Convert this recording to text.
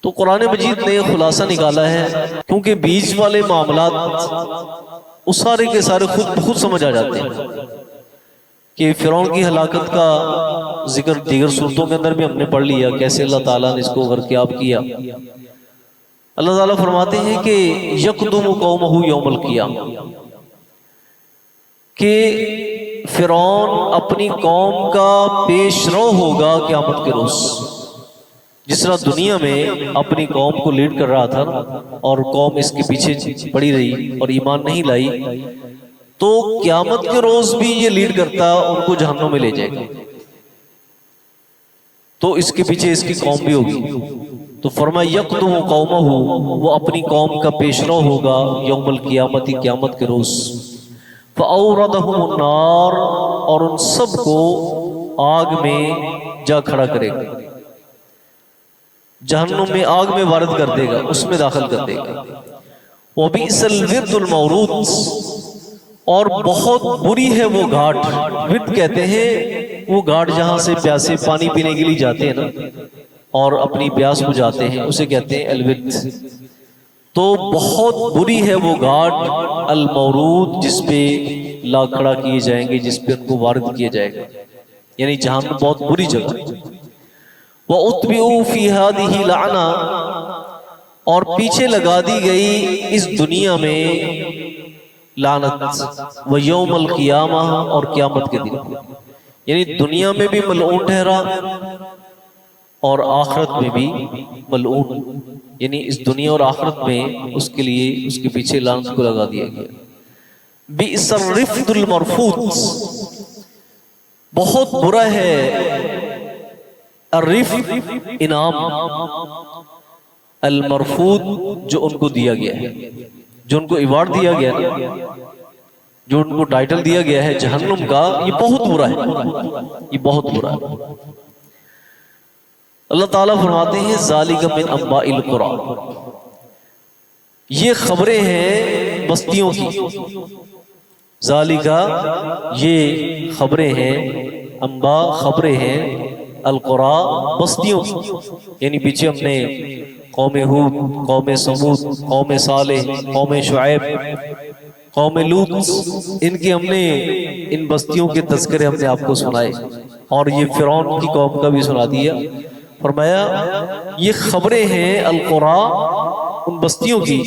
تو قرآن مجید نے خلاصہ نکالا ہے، کیونکہ بیچ والے معاملات اس سارے کے سارے خود سمجھ آ جاتے ہیں کہ فرعون کی ہلاکت کا ذکر دیگر صورتوں کے اندر بھی ہم نے پڑھ لیا، کیسے اللہ تعالیٰ نے اس کو غرقیاب کیا۔ اللہ تعالیٰ فرماتے ہیں کہ یقدم قومہ یوم القیامہ، کہ فرعون اپنی قوم کا پیش رو ہوگا قیامت کے روز۔ جس طرح دنیا میں اپنی قوم کو لیڈ کر رہا تھا اور قوم اس کے پیچھے پڑی رہی اور ایمان نہیں لائی، تو قیامت کے روز بھی یہ لیڈ کرتا، ان کو جہنم میں لے جائے گا، تو اس کے پیچھے اس کی قوم بھی ہوگی۔ تو فرمایا یقدم قومہ، وہ اپنی قوم کا پیش رو ہوگا یوم القیامت، قیامت کے روز۔ فَأَوْرَدَهُمُ النَّارَ، اور ان سب کو آگ میں جا کھڑا کرے گا، جہنم میں آگ میں وارد کر دے گا، اس میں داخل کر دے گا۔ وَبِئْسَ الْوِرْدُ الْمَوْرُودُ، اور بہت بری ہے وہ گھاٹ۔ ورد کہتے ہیں وہ گھاٹ جہاں سے پیاسے پانی پینے کے لیے جاتے ہیں نا اور اپنی پیاس بجھاتے ہیں، اسے کہتے ہیں الورد۔ تو بہت بری ہے وہ گھاٹ المورود، جس پہ لا کھڑا کیے جائیں گے، جس پہ ان کو وارد کیا جائے گا، یعنی جہنم بہت بری جگہ۔ وَأُتْبِعُوا فِي هَذِهِ لَعْنَةً، اور پیچھے لگا دی گئی اس دنیا میں لعنت، وَيَوْمَ الْقِيَامَةِ، اور قیامت کے دن، یعنی دنیا میں بھی ملعون ٹھہرا اور آخرت میں بھی ملعون، یعنی اس دنیا اور آخرت میں اس کے لیے اس کے پیچھے لعنت کو لگا دیا گیا۔ بِئْسَ الرِّفْدُ الْمَرْفُودُ، بہت برا ہے الرفد انعام، المرفود جو ان کو دیا گیا ہے، جو ان کو ایوارڈ دیا گیا ہے، جو ان کو ٹائٹل دیا گیا ہے جہنم کا، یہ بہت برا ہے، یہ بہت برا ہے۔ اللہ تعالیٰ فرماتے ہیں ذالک من انباء القرى، یہ خبریں ہیں بستیوں کی، ذالک یہ خبریں ہیں، انباء خبریں ہیں، القرى بستیوں کی، یعنی پیچھے ہم نے قوم ہود، قوم سمود، قوم صالح، قوم شعیب، قوم لوط، ان کی ہم نے ان بستیوں کے تذکرے ہم نے آپ کو سنائے، اور یہ فرعون کی قوم کا بھی سنا دیا۔ فرمایا یہ خبریں ہیں القرى ان بستیوں کی،